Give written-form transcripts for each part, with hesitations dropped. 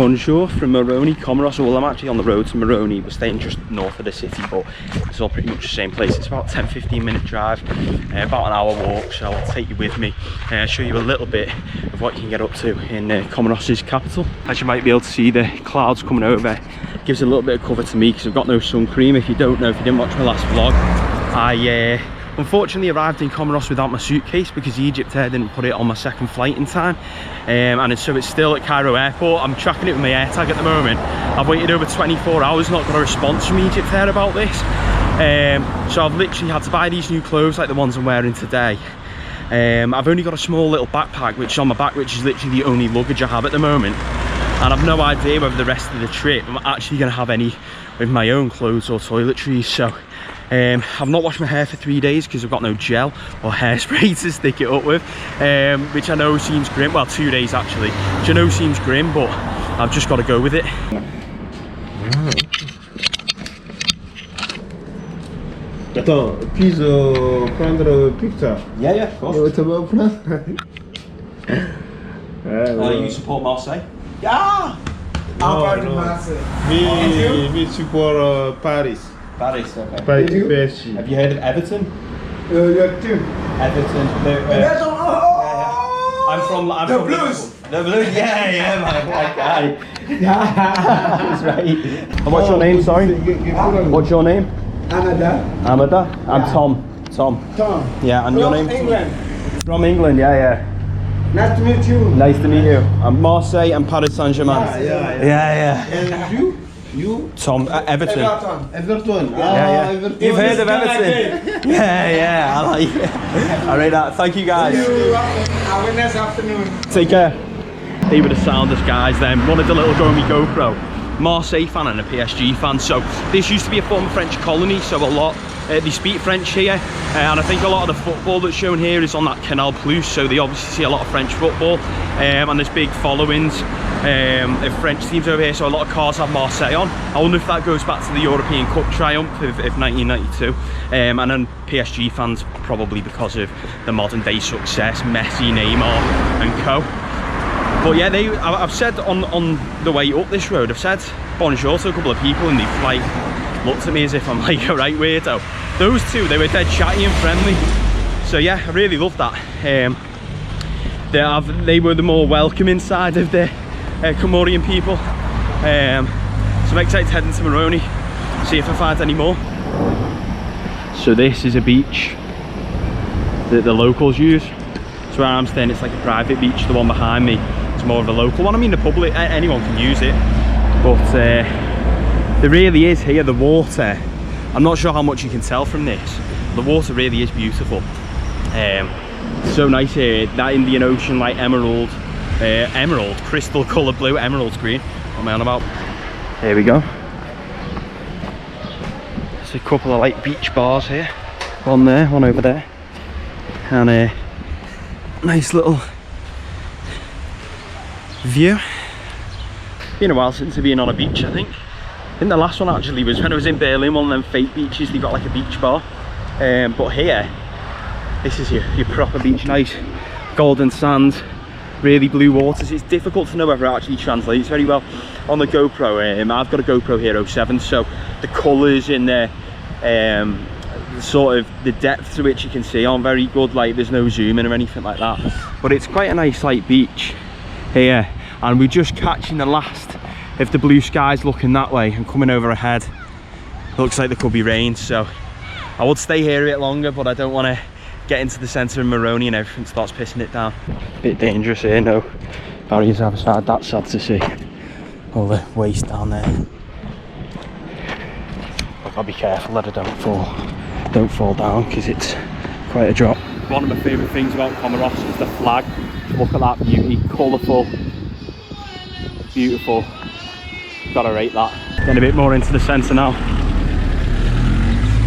Bonjour from Moroni, Comoros. Well, I'm actually on the road to Moroni. We're staying just north of the city, but it's all pretty much the same place. It's about 10-15 minute drive, about an hour walk, so I'll take you with me and show you a little bit of what you can get up to in Comoros' capital. As you might be able to see, the clouds coming over gives a little bit of cover to me because I've got no sun cream. If you don't know, if you didn't watch my last vlog, I unfortunately arrived in Comoros without my suitcase because Egypt Air didn't put it on my second flight in time, and so it's still at Cairo airport. I'm tracking it with my AirTag at the moment. I've waited over 24 hours, not got a response from Egypt Air about this, so I've literally had to buy these new clothes like the ones I'm wearing today. I've only got a small little backpack which is on my back, which is literally the only luggage I have at the moment, and I've no idea whether the rest of the trip I'm actually going to have any with my own clothes or toiletries. So I've not washed my hair for 3 days because I've got no gel or hairspray to stick it up with, which I know seems grim. Well, 2 days actually, which I know seems grim, but I've just got to go with it. Attends, puis prendre a picture. Yeah, of course. Tu vas prendre? You support Marseille? Yeah! No. Me support Paris. Paris, okay. Paris PSG. Have you heard of Everton? Everton. Everton. I'm from The Blues. The Blues, yeah, man, that guy. That's right. And what's your name, sorry? What's your name? Amada. Amada? I'm Tom. Tom. Yeah, and your name? England. From England, yeah. Nice to meet you. Nice to meet you. I'm Marseille and Paris Saint-Germain. Yeah. And you? Tom, Everton. Everton. Yeah. Everton. You've heard of Everton? Yeah, I like it. I rate that. Thank you guys. Have a nice afternoon. Take care. They were the soundest guys then. Wanted a little go on my GoPro. Marseille fan and a PSG fan. So this used to be a former French colony, so a lot they speak French here, and I think a lot of the football that's shown here is on that Canal Plus, so they obviously see a lot of French football, and there's big followings of French teams over here, so a lot of cars have Marseille on. I wonder if that goes back to the European Cup triumph of 1992, and then PSG fans probably because of the modern day success, Messi, Neymar and co. But yeah, I've said on the way up this road, I've said bonjour to a couple of people, and they've like looked at me as if I'm like a right weirdo. Those two, they were dead chatty and friendly. So yeah, I really loved that. They were the more welcoming side of the Comorian people. So I'm excited to head into Moroni, see if I find any more. So this is a beach that the locals use. So where I'm staying, it's like a private beach. The one behind me, it's more of a local one. I mean, the public, anyone can use it, but there really is here, the water. I'm not sure how much you can tell from this. The water really is beautiful. So nice here. That Indian Ocean, like emerald, crystal colour blue, emerald green. What am I on about? Here we go. There's a couple of like beach bars here. One there, one over there, and a nice little view. Been a while since I've been on a beach, I think. I think the last one actually was when I was in Berlin, one of them fake beaches. They got like a beach bar, but here, this is your proper beach. Nice golden sand, really blue waters. It's difficult to know whether it actually translates very well on the GoPro. I've got a GoPro Hero 7, so the colours in there, sort of the depth to which you can see aren't very good. Like there's no zoom in or anything like that, but it's quite a nice like beach here, and we're just catching the last of the blue skies looking that way and coming over ahead. Looks like there could be rain, so I would stay here a bit longer, but I don't want to get into the centre of Moroni and everything starts pissing it down. Bit dangerous here, no barriers either side. That's sad to see, all the waste down there. I've got to be careful that I don't fall down because it's quite a drop. One of my favourite things about Comoros is the flag. Look at that beauty, colourful, beautiful. Gotta rate that. Getting a bit more into the centre now.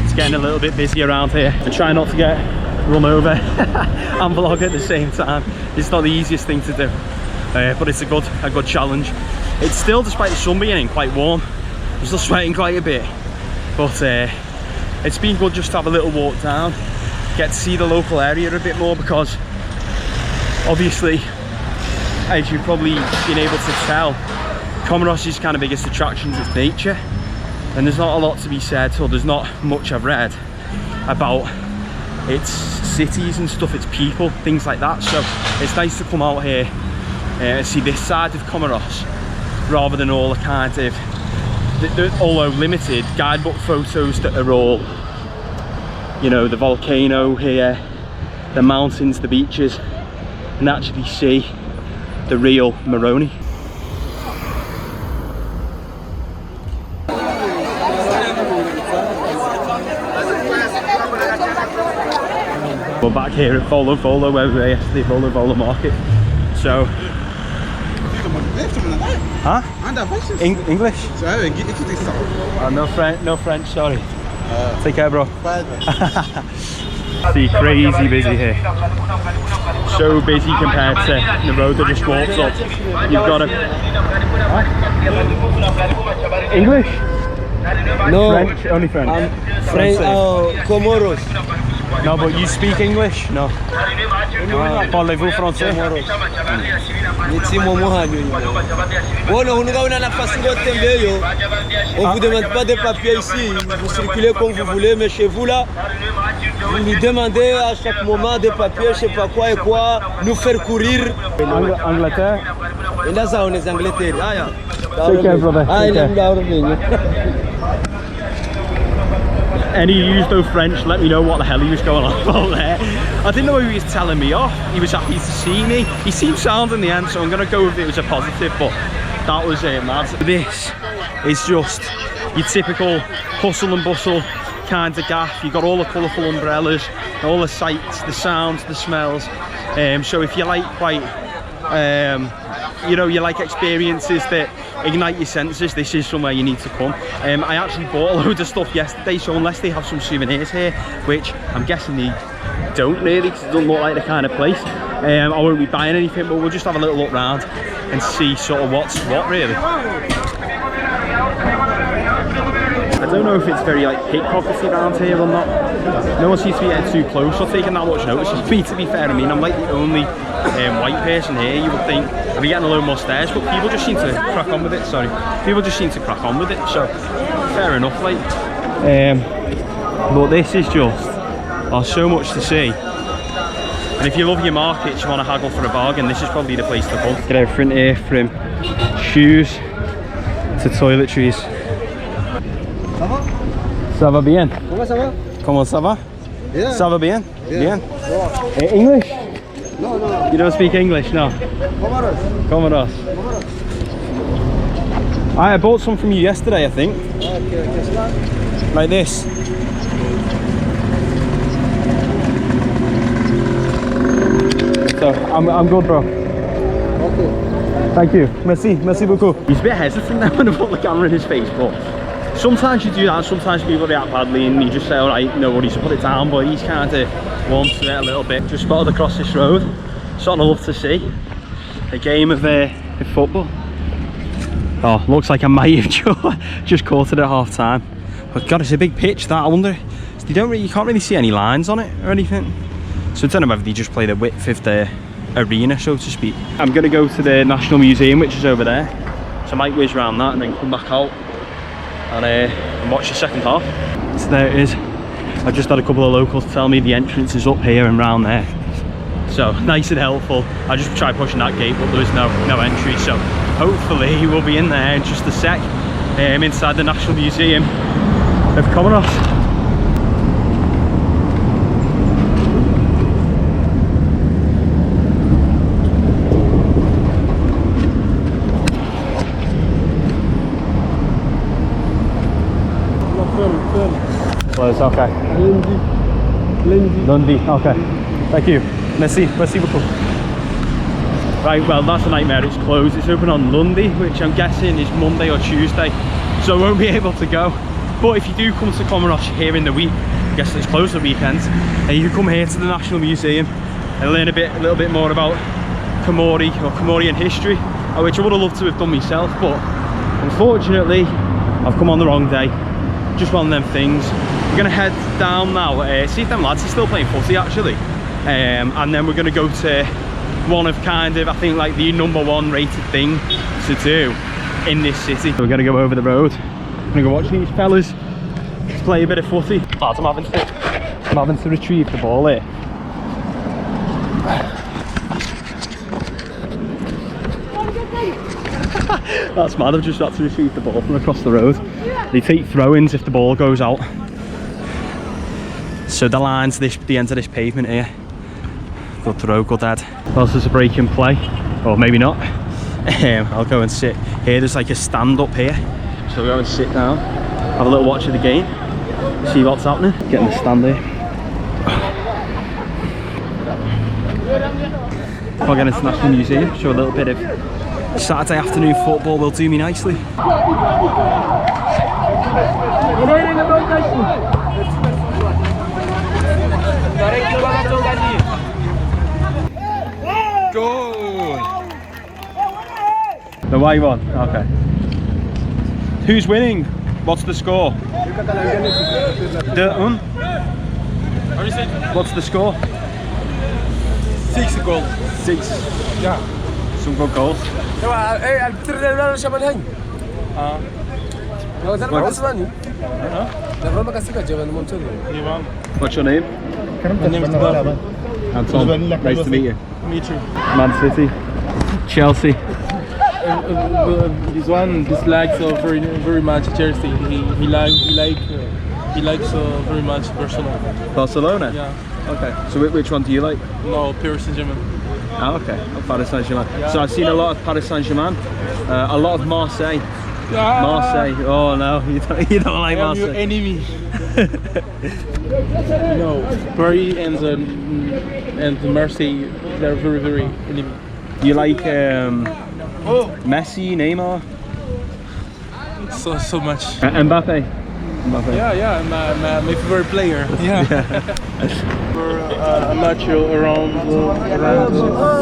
It's getting a little bit busy around here. I try not to get run over and vlog at the same time. It's not the easiest thing to do, but it's a good challenge. It's still, despite the sun being in, quite warm. I'm still sweating quite a bit, but it's been good just to have a little walk down, get to see the local area a bit more, because obviously, as you've probably been able to tell, Comoros' kind of biggest attractions is nature, and there's not a lot to be said, or there's not much I've read about its cities and stuff, its people, things like that. So it's nice to come out here and see this side of Comoros rather than all the kind of, although limited, guidebook photos that are all, you know, the volcano here, the mountains, the beaches, and actually see the real Moroni. We're back here at Volo Volo, where we were yesterday, Volo Volo Market. So, huh? English? No French, sorry. Take care, bro. See, crazy busy here. So busy compared to the road that just walks up. You've got to... Huh? English? No. French? Only French? French, Comoros. No, but you speak English? No. Parlez-vous français? On vous demande pas de papiers ici, vous circulez comme vous voulez, mais chez vous là, vous nous demandez à chaque moment des papiers, je sais pas quoi et quoi, nous faire courir. Angleterre? Et là, ça, on est Angleterre. Ah, yeah. Take care, brother. Take care. Any of you know French, let me know what the hell he was going on about there. I didn't know he was telling me off. He was happy to see me. He seemed sound in the end, so I'm going to go with it was a positive, but that was mad. This is just your typical hustle and bustle kind of gaff. You've got all the colourful umbrellas, all the sights, the sounds, the smells. So if you like quite, you know, you like experiences that ignite your senses, this is somewhere you need to come. I actually bought a load of stuff yesterday, so unless they have some souvenirs here, which I'm guessing they don't really, because it doesn't look like the kind of place, I won't be buying anything, but we'll just have a little look round and see sort of what's what, really. I don't know if it's very like pickpockety around here or not. No one seems to be getting too close or taking that much notice of me, to be fair. I mean, I'm like the only white person here. You would think I'd be getting a load more stares, but people just seem to crack on with it. Sorry, people just seem to crack on with it, so fair enough, like. But this is just, there's so much to see, and if you love your markets, you want to haggle for a bargain, this is probably the place to come. Get everything here, from shoes to toiletries. Ça va bien? Comment ça va? Comment ça va? Yeah. Ça va bien? Yeah. Bien. English? No, no. You don't speak English, no? Comoros. Comoros. I bought some from you yesterday, I think. Okay, Like this. So, I'm good, bro. Okay. Thank you. Merci. Merci beaucoup. He's a bit hesitant now when I put the camera in his face, but sometimes you do that, sometimes people react badly and you just say, alright, no worries, put it down, but he's kind of warmed to it a little bit. Just spotted across this road, something I love to see, a game of football. Oh, looks like I might have just caught it at half time. But God, it's a big pitch that. I wonder, you can't really see any lines on it or anything. So I don't know whether they just play the width of the arena, so to speak. I'm going to go to the National Museum, which is over there. So I might whiz around that and then come back out and watch the second half. So there it is. I just had a couple of locals tell me the entrance is up here and round there. So nice and helpful. I just tried pushing that gate, but there was no entry. So hopefully we'll be in there in just a sec, inside the National Museum of Comoros. Well, it's okay. Lundi, okay. Thank you. Merci beaucoup. Right, well, that's a nightmare. It's closed. It's open on Lundi, which I'm guessing is Monday or Tuesday, so I won't be able to go. But if you do come to Comoros here in the week, I guess it's closed the weekends, and you can come here to the National Museum and learn a little bit more about Comori or Comorian history, which I would have loved to have done myself, but unfortunately I've come on the wrong day. Just one of them things. We're gonna head down now, see if them lads are still playing footy actually, and then we're gonna go to one of kind of, I think, like the #1 rated thing to do in this city. We're gonna go over the road. I'm gonna go watch these fellas play a bit of footy. Lads, I'm having to retrieve the ball here. That's mad, I've just had to retrieve the ball from across the road. They take throw-ins if the ball goes out. So the line's the end of this pavement here. Good throw, good head. Well, there's a break in play, or maybe not. I'll go and sit here. There's like a stand up here, so we'll go and sit down, have a little watch of the game, see what's happening. Getting the stand here. Foggen International Museum, show a little bit of Saturday afternoon football will do me nicely. Goal! The way one, okay. Who's winning? What's the score? What's the score? 6 goals. 6. Yeah. Some good goals. What's your name? My name is Bob. I'm Tom. Nice to meet you. Me too. Man City. Chelsea. This one dislikes very much Chelsea. He likes very much Barcelona. Barcelona? Yeah. Okay. So which one do you like? No, Paris Saint-Germain. Oh, okay. Paris Saint-Germain. Yeah. So I've seen a lot of Paris Saint-Germain, a lot of Marseille. Marseille. Oh no, you don't like I am Marseille. your enemy. No, Paris and Marseille, they're very enemy. Do you like Messi, Neymar? So much. Mbappe? Yeah, my favorite player. Yeah. We're amateur around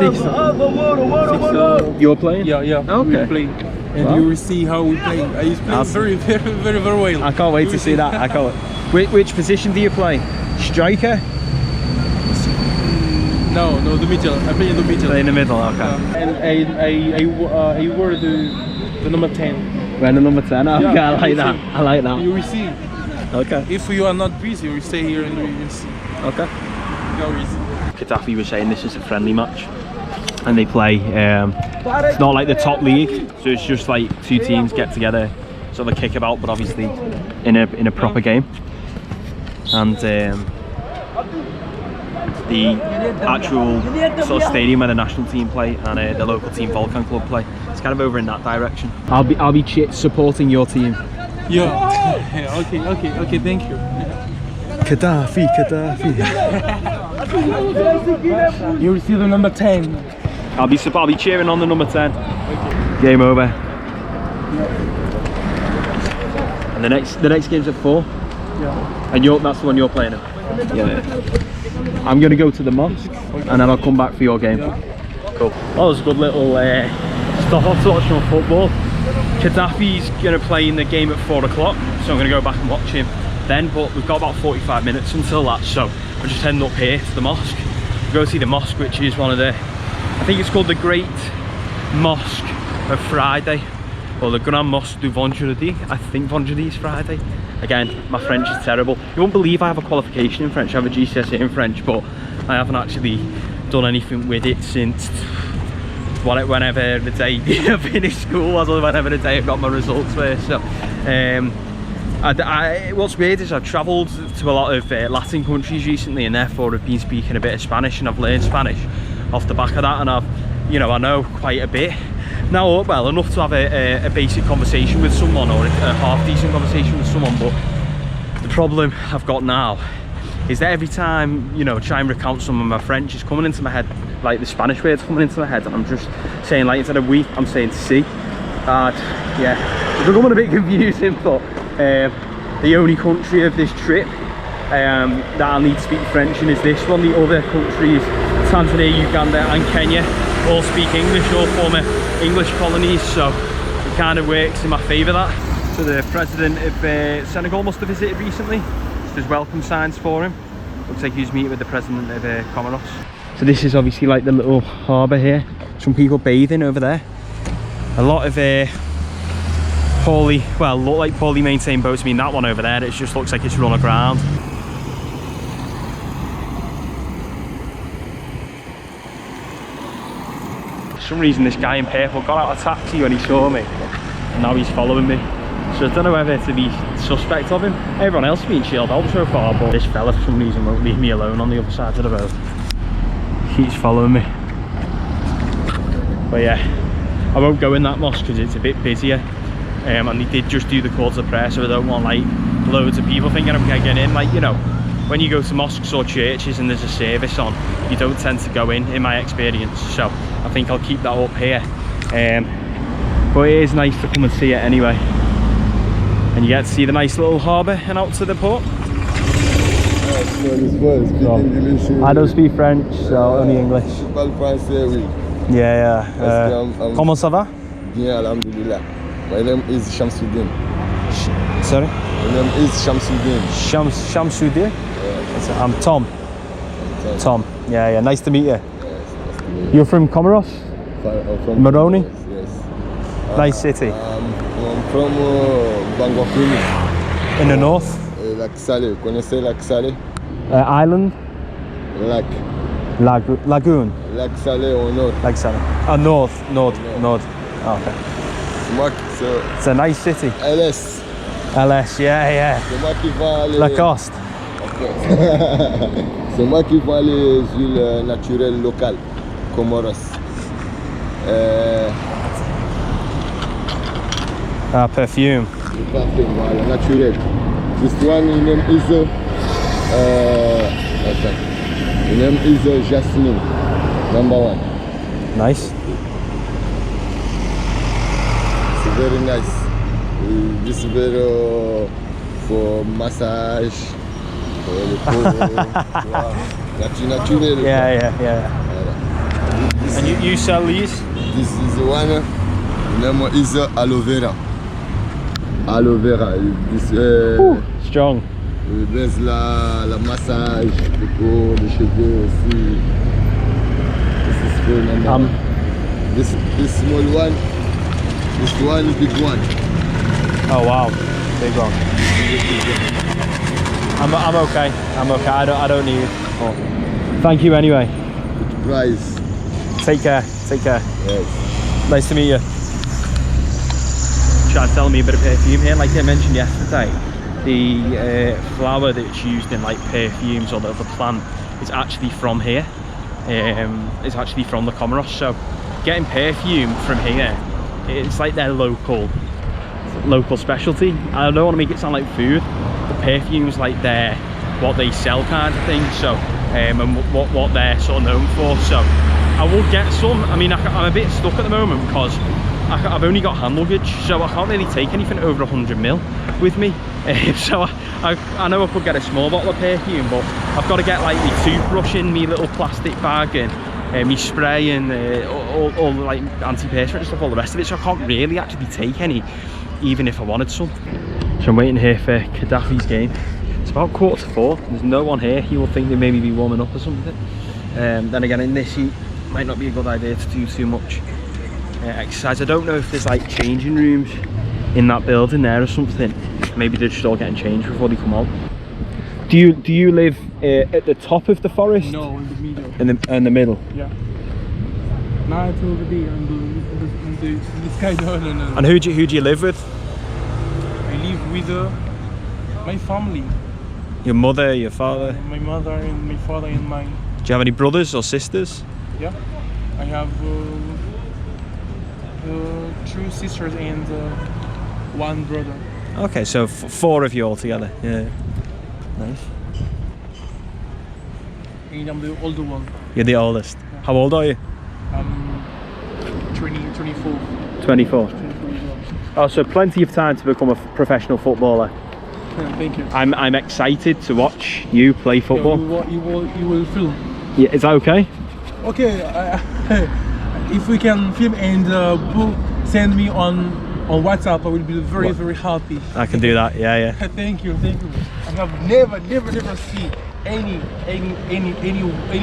6. You're playing? Yeah. Okay. We play. And Wow. you will see how we play. I play very well. I can't wait to see that. I can't wait. Which position do you play? Striker? No, the middle. I play in the middle. Play in the middle, okay. And I wear the number 10. We're the number 10. Okay, Yeah, I like that. I like that. You will see. Okay. If you are not busy, you stay here and you will see. Okay. No reason. Gaddafi was saying this is a friendly match, and they play. It's not like the top league, so it's just like two teams get together, sort of kick about, but obviously in a proper game. And the actual sort of stadium where the national team play and the local team Volcan Club play, it's kind of over in that direction. I'll be supporting your team. Yeah. Okay. Thank you. Gaddafi. You will see the number 10. I'll be cheering on the number 10. Okay. Game over. And the next game's at 4. Yeah. And that's the one you're playing in. Yeah. I'm gonna go to the mosque, and then I'll come back for your game. Yeah. Cool. That was a good little stop off to watch some football. Gaddafi's gonna play in the game at 4 o'clock, so I'm gonna go back and watch him then. But we've got about 45 minutes until that, so we're just heading up here to the mosque. We'll go see the mosque, which is one of the, I think it's called the Great Mosque of Friday, or the Grand Mosque du Vendredi. I think Vendredi is Friday. Again, my French is terrible. You won't believe I have a qualification in French. I have a GCSE in French, but I haven't actually done anything with it since whenever the day I finished school was, or whenever the day I got my results were. So, what's weird is I've travelled to a lot of Latin countries recently, and therefore I've been speaking a bit of Spanish, and I've learned Spanish off the back of that, and I know quite a bit. Now, well, enough to have a basic conversation with someone, or a half decent conversation with someone, but the problem I've got now is that every time, try and recount some of my French is coming into my head, like the Spanish words coming into my head, and I'm just saying, like, instead of we, I'm saying si. Yeah, it's becoming a bit confusing, but the only country of this trip that I need to speak French in is this one. The other countries, Tanzania, Uganda and Kenya, all speak English, all former English colonies, so it kind of works in my favour, that. So the president of Senegal must have visited recently. There's welcome signs for him. Looks like he's meeting with the president of Comoros. So this is obviously like the little harbour here. Some people bathing over there. A lot of poorly, well, look like poorly maintained boats. I mean, that one over there, it just looks like it's run aground. For some reason, this guy in purple got out of taxi when he saw me, and now he's following me. So I don't know whether to be suspect of him. Everyone else has been chilled out so far, but this fella for some reason won't leave me alone on the other side of the road. He keeps following me. But yeah, I won't go in that mosque because it's a bit busier. And they did just do the calls of prayer, so I don't want like loads of people thinking I'm getting in. Like, you know, when you go to mosques or churches and there's a service on, you don't tend to go in my experience. So I think I'll keep that up here. But it is nice to come and see it anyway. And you get to see the nice little harbour and out to the port. I don't speak French, so only English. Yeah, yeah. Comment ça va? Bien, alhamdulillah. My name is Shamsuddin. Sorry? My name is Shamsuddin. Shamsuddin? Yeah. I'm Tom. Tom. Yeah, yeah. Nice to meet you. Yes, nice to meet you. You're from Comoros? From Moroni? Yes. Nice city. I'm from Bangkok. In the north? Lac Salé. Connaissez Lac Salé? Island? Lac. Lagoon? Lac Salé au nord. Like so. Oh, north. Oh, okay. It's a nice city. LS. LS, yeah, yeah. C'est moi qui vais aller. Lacoste. C'est moi qui vais aller aux huiles naturelles locales, Comoros. Perfume. Parfait, voilà, naturel. This one in name is the name is Jasmine, #1. Nice. It's very nice. This is very for massage, for the pool. Natural. Yeah. And you sell these? This is the one. The name is aloe vera. Aloe vera. This Strong. There's la massage, the peau, les cheveux aussi. This is for number. This small one. This one big one. Oh wow, big one. I'm okay. I don't need it. Oh. Thank you anyway. Good price. Take care. Yes. Nice to meet you. Trying to sell me a bit of perfume here, like I mentioned yesterday. The flower that's used in like perfumes or the plant is actually from here. It's actually from the Comoros. So getting perfume from here, it's like their local specialty. I don't want to make it sound like food. The perfume's like what they sell kind of thing. So and what they're sort of known for. So I will get some. I mean, I'm a bit stuck at the moment because I've only got hand luggage, so I can't really take anything over 100 ml with me. So I know I could get a small bottle of perfume, but I've got to get like my toothbrush in me little plastic bag and my spray and all the like anti-perspirant and stuff, all the rest of it. So I can't really actually take any, even if I wanted some. So I'm waiting here for Gaddafi's game. It's about 3:45. There's no one here. You would think they maybe be warming up or something. Then again, in this heat, might not be a good idea to do too much exercise. I don't know if there's like changing rooms in that building there or something. Maybe they're just all getting changed before they come out. Do you live at the top of the forest? No, in the middle. In the middle? Yeah. Not over there on the sky. No. And who do you live with? I live with my family. Your mother, your father? My mother and my father and mine. Do you have any brothers or sisters? Yeah. I have 2 sisters and 1 brother. Okay, so 4 of you all together. Yeah. Nice. And I'm the older one. You're the oldest. Yeah. How old are you? I'm 24. 24. Oh, so plenty of time to become a professional footballer. Thank you. I'm excited to watch you play football. You will film. Yeah, is that okay? Okay. If we can film and send me on WhatsApp, I will be very happy. I can do that. Yeah. Thank you. I have never seen any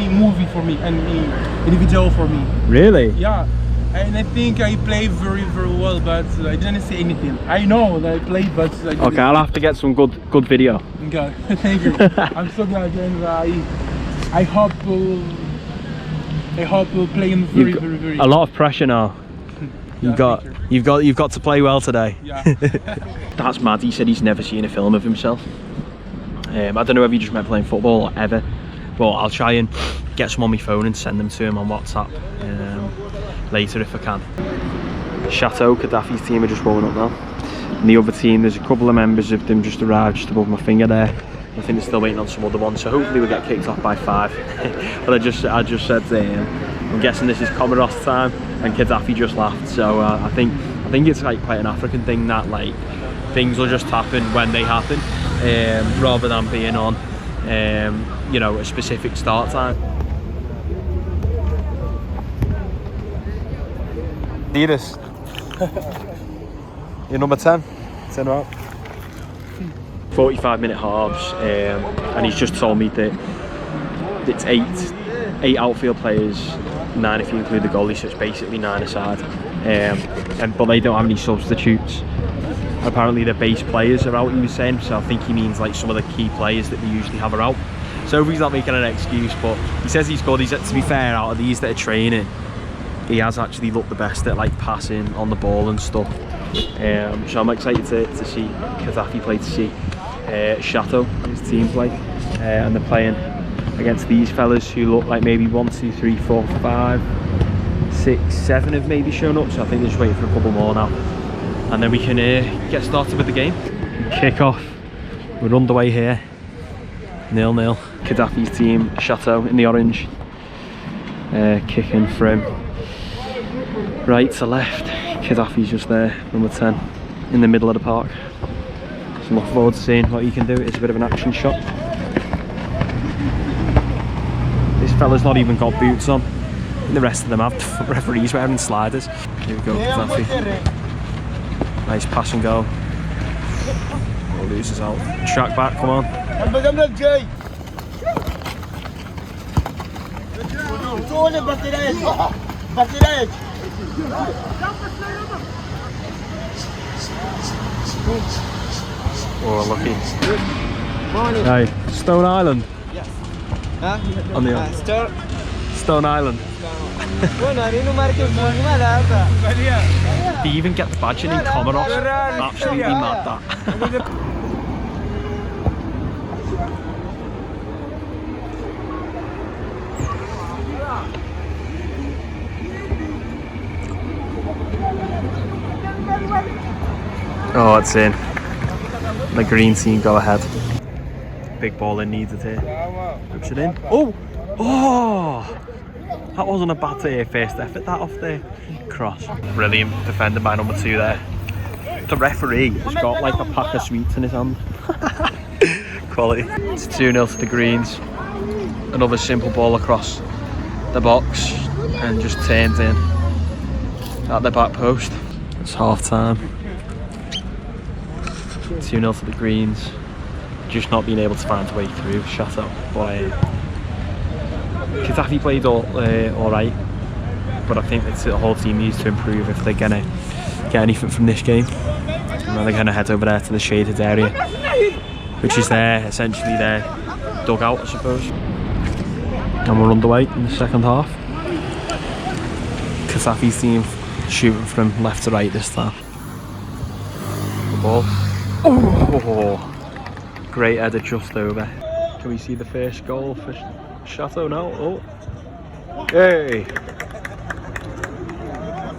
movie for me, any video for me. Really? Yeah. And I think I played very well, but I didn't say anything. I know that I played, but I didn't. Okay, I'll have to get some good video. Okay, thank you. I'm so glad, and I hope we'll play in very. A lot of pressure now. You've got to play well today. Yeah. That's mad. He said he's never seen a film of himself. I don't know if he just meant playing football or ever. But I'll try and get some on my phone and send them to him on WhatsApp later if I can. Chateau, Gaddafi's team are just warming up now. And the other team, there's a couple of members of them just arrived just above my finger there. I think they're still waiting on some other ones, so hopefully we'll get kicked off by 5. But I just said I'm guessing this is Comoros time, and Gaddafi just laughed. So I think it's like quite an African thing that like things will just happen when they happen, rather than being on you know, a specific start time. Adidas. You're number 10. 10 out. 45-minute halves, and he's just told me that it's 8 outfield players, 9 if you include the goalie, so it's basically 9 aside. But they don't have any substitutes. Apparently the base players are out, he was saying, so I think he means like some of the key players that we usually have are out. So he's not making an excuse, but he says he's good. To be fair, out of these that are training, he has actually looked the best at like passing on the ball and stuff. So I'm excited to see Gaddafi play, to see Chateau, his team play, and they're playing against these fellas who look like maybe 1, 2, 3, 4, 5, 6, 7 have maybe shown up, so I think they're just waiting for a couple more now, and then we can get started with the game. Kick off, we're underway here, 0-0. Gaddafi's team, Chateau in the orange, kicking from right to left. Gaddafi's just there, number 10, in the middle of the park. So I'm looking forward to seeing what he can do. It's a bit of an action shot. This fella's not even got boots on. The rest of them have. The referee's wearing sliders. Here we go, Gaddafi. Nice pass and go. Oh, loses out. Track back, come on. Oh, lucky. Hey, Stone Island? Yes. On the Stone Island. They even get the badging in Comoros. Absolutely mad that. Oh, it's in. The green team go ahead. Big ball in needs it here. Puts it in. Oh! Oh! That wasn't a bad first effort, that off the cross. Brilliant defended by number 2 there. The referee has got like a pack of sweets in his hand. Quality. It's 2-0 to the Greens. Another simple ball across the box and just turns in at the back post. It's half time. 2-0 to the Greens. Just not being able to find a way through Chateau. But Gaddafi played alright, but I think the whole team needs to improve if they're going to get anything from this game. And then they're going to head over there to the shaded area, which is essentially their dugout, I suppose. And we're underway in the second half. Gaddafi's team shooting from left to right this time. The ball. Oh, great header just over. Can we see the first goal for Chateau now? Oh, hey!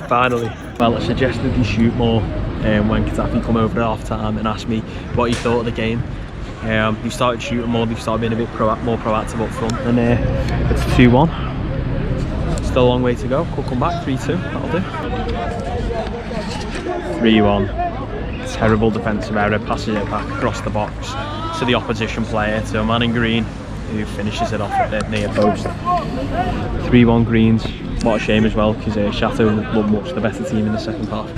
Finally. Well, I suggested he shoot more when Gaddafi come over at half time and asked me what he thought of the game. He started shooting more, he started being a bit more proactive up front, and it's 2-1. Still a long way to go, could come back, 3-2, that'll do. 3-1. Terrible defensive error, passes it back across the box to the opposition player, to a man in green who finishes it off at the near post. 3-1 Greens. What a shame as well, because Chateau looked much the better team in the second half.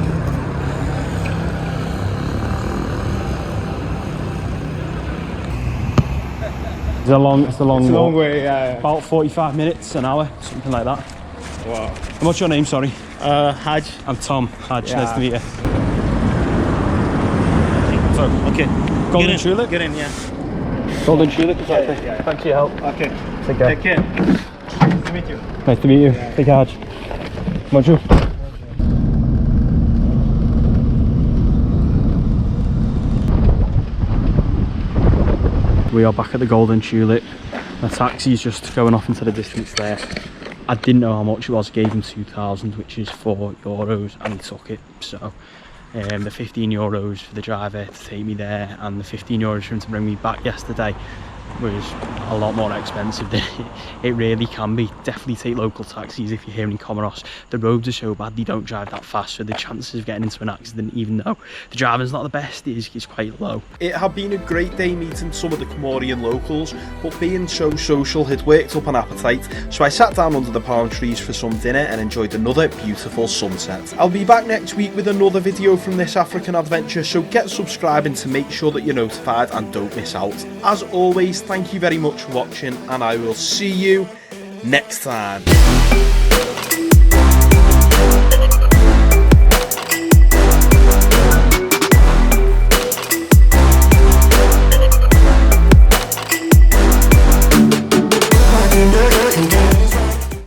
It's a long way, yeah. About 45 minutes, an hour, something like that. Wow. And what's your name, sorry? Haj. I'm Tom. Haj, Yeah. nice to meet you. So, okay. Golden Tulip? Get in, yeah. Golden Tulip, exactly. Yeah. Thanks for your help. Okay. Take care. Take care. Nice to meet you. Nice to meet you. Take care, Haj. Bonjour. We are back at the Golden Tulip. The taxi's just going off into the distance there. I didn't know how much it was, gave him 2,000, which is €4, and he took it. So the €15 for the driver to take me there, and the €15 for him to bring me back yesterday was a lot more expensive than it really can be. Definitely take local taxis if you're here in Comoros. The roads are so bad, they don't drive that fast, so the chances of getting into an accident, even though the driving's not the best, is quite low. It had been a great day meeting some of the Comorian locals, but being so social had worked up an appetite, so I sat down under the palm trees for some dinner and enjoyed another beautiful sunset. I'll be back next week with another video from this African adventure, so get subscribing to make sure that you're notified and don't miss out. As always, thank you very much for watching, and I will see you next time.